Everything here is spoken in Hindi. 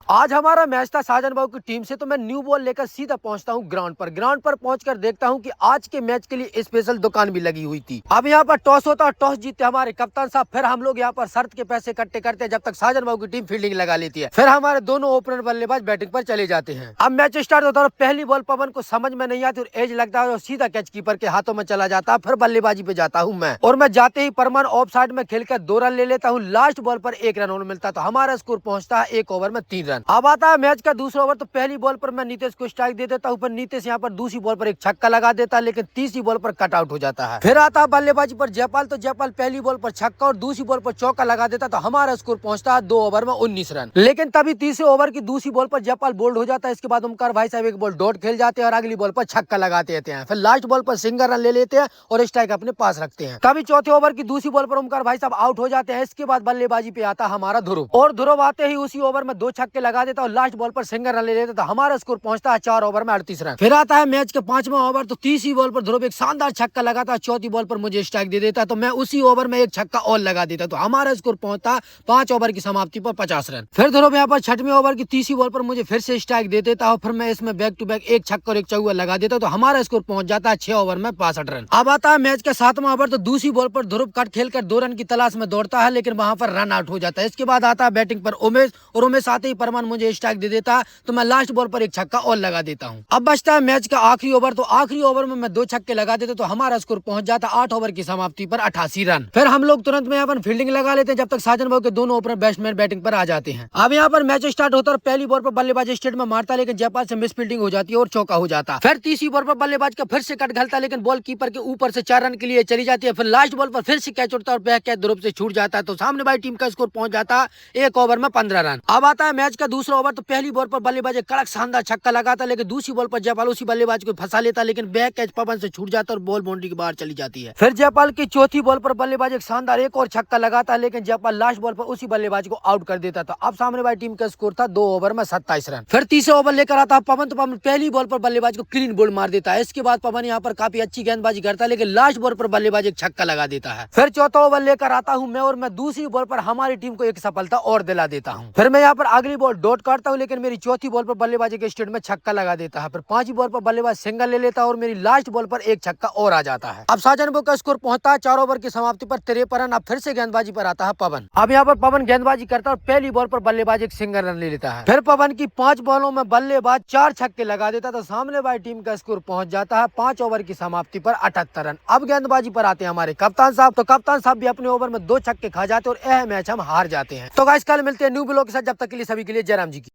आज हमारा मैच था साजन बाबू की टीम से, तो मैं न्यू बॉल लेकर सीधा पहुंचता हूं ग्राउंड पर। ग्राउंड पर पहुंचकर देखता हूं कि आज के मैच के लिए स्पेशल दुकान भी लगी हुई थी। अब यहां पर टॉस होता है, टॉस जीतते हमारे कप्तान साहब। फिर हम लोग यहां पर शर्त के पैसे इकट्ठे करते हैं जब तक साजन बाबू की टीम फील्डिंग लगा लेती है। फिर हमारे दोनों ओपनर बल्लेबाज बैटिंग पर चले जाते हैं। अब मैच स्टार्ट होता है। पहली बॉल पवन को समझ में नहीं आती और एज लगता है और सीधा कैच कीपर के हाथों में चला जाता है। फिर बल्लेबाजी पे जाता हूँ मैं, और मैं जाते ही परमान ऑफ साइड में खेलकर 2 रन ले लेता हूँ। लास्ट बॉल पर 1 रन और मिलता है, तो हमारा स्कोर पहुंचता है 1 ओवर में 3 रन। अब आता है मैच का दूसरा ओवर। तो पहली बॉल पर मैं नीतीश को स्ट्राइक दे देता हूं, पर नीतीश यहां पर दूसरी बॉल पर एक छक्का लगा देता है, लेकिन तीसरी बॉल पर कट आउट हो जाता है। फिर आता है बल्लेबाजी पर जयपाल। तो जयपाल पहली बॉल पर छक्का और दूसरी बॉल पर चौका लगा देता, तो हमारा स्कोर पहुंचता है 2 ओवर में 19 रन। लेकिन तभी तीसरे ओवर की दूसरी बॉल पर जयपाल बोल्ड हो जाता है। इसके बाद ओमकार भाई साहब एक बॉल डॉट खेल जाते हैं और अगली बॉल पर छक्का लगा देते हैं। फिर लास्ट बॉल पर सिंगल रन ले लेते हैं और स्ट्राइक अपने पास रखते हैं। तभी चौथे ओवर की दूसरी बॉल पर ओमकार भाई साहब आउट हो जाते हैं। इसके बाद बल्लेबाजी पे आता हमारा ध्रुव, और ध्रुव आते ही उसी ओवर में 2 छक्के लगा देता और लास्ट बॉल पर सिंगल रन ले लेता, तो हमारा स्कोर पहुंचता है 4 ओवर में 38 रन। फिर आता है मैच के 5वां ओवर। तो तीसरी बॉल पर ध्रुव एक शानदार छक्का लगाता है, चौथी बॉल पर मुझे स्ट्राइक दे देता, तो मैं उसी ओवर में एक छक्का और लगा देता, तो हमारा स्कोर पहुंचता है 5 ओवर की समाप्ति पर 50 रन। फिर ध्रुव यहाँ पर 6वें ओवर की तीसरी बॉल पर मुझे फिर से स्ट्राइक दे देता, और फिर मैं इसमें बैक टू बैक एक छक्का और एक चौका लगा देता, तो हमारा स्कोर पहुंच जाता है 6 ओवर में 65 रन। अब आता है मैच का 7वां ओवर। तो दूसरी बॉल पर ध्रुव कट खेलकर 2 रन की तलाश में दौड़ता है, लेकिन वहां पर रन आउट हो जाता है। इसके बाद आता है बैटिंग पर उमेश, और उमेश आते ही परमान मुझे स्ट्राइक दे देता, तो मैं लास्ट बॉल पर एक छक्का और लगा देता हूं। अब बचता है मैच का आखिरी ओवर। तो आखिरी ओवर में मैं 2 छक्के लगा देता, तो हमारा स्कोर पहुंच जाता 8 ओवर की समाप्ति पर 88 रन। फिर हम लोग तुरंत में यहाँ पर फील्डिंग लगा लेते हैं जब तक साजन बाबू के दोनों ओपनर बैट्समैन बैटिंग पर आ जाते हैं। अब यहाँ पर मैच स्टार्ट होता है और पहली बॉल पर बल्लेबाज स्टेट में मारता, लेकिन जयपाल से मिस फील्डिंग हो जाती है और चौका हो जाता है। फिर तीसरी बॉल पर बल्लेबाज का फिर से कट घलता, लेकिन बॉल कीपर के ऊपर से 4 रन के लिए चली जाती है। फिर लास्ट बॉल पर फिर से कैच उड़ता है और बैक कैच ध्रुव से छूट जाता है, तो सामने वाली टीम का स्कोर पहुंच जाता है 1 ओवर में 15 रन। अब आता है मैच का दूसरा ओवर। तो पहली बॉल पर बल्लेबाज एक कड़क शानदार छक्का लगाता, लेकिन दूसरी बॉल पर जयपाल उसी बल्लेबाज को फंसा लेता, लेकिन बैक कैच पवन से छूट जाता और बॉल बाउंड्री के बाहर चली जाती है। फिर जयपाल की चौथी बॉल पर बल्लेबाज एक शानदार एक और छक्का लगाता है, लेकिन जयपाल लास्ट बॉल पर उसी बल्लेबाज को आउट कर देता था। अब सामने वाली टीम का स्कोर था 2 ओवर में 27 रन। फिर तीसरे ओवर लेकर आता पवन। तो पवन पहली बॉल पर बल्लेबाज को क्लीन बोल्ड मार देता है। इसके बाद पवन यहाँ पर काफी अच्छी गेंदबाजी करता है, लेकिन लास्ट बॉल पर बल्लेबाज एक छक्का लगा देता है। फिर चौथा ओवर लेकर आता हूँ मैं, और मैं दूसरी बॉल पर हमारी टीम को एक सफलता और दिला देता हूँ। फिर मैं यहाँ पर अगली बॉल डॉट काटता हूँ, लेकिन मेरी चौथी बॉल पर बल्लेबाज के स्टेट में छक्का लगा देता है। फिर 5वीं बॉल पर बल्लेबाज सिंगल ले लेता है और मेरी लास्ट बॉल पर एक छक्का और आ जाता है। अब साजन बाबू का स्कोर पहुंचता है 4 ओवर की समाप्ति पर 53 रन। अब फिर से गेंदबाजी पर आता है पवन। अब यहाँ पर पवन गेंदबाजी करता है और पहली बॉल पर बल्लेबाज एक सिंगल रन ले लेता है। फिर पवन की 5 बॉलों में बल्लेबाज 4 छक्के लगा देता, तो सामने वाली टीम का स्कोर पहुंच जाता है 5 ओवर की समाप्ति पर 78 रन। अब गेंदबाजी पर आते हैं हमारे कप्तान साहब। तो कप्तान साहब भी अपने ओवर में 2 छक्के खा जाते और यह मैच हम हार जाते हैं। तो गाइस कल मिलते हैं न्यू ब्लॉग के साथ, जब तक के लिए सभी के लिए जय राम जी की।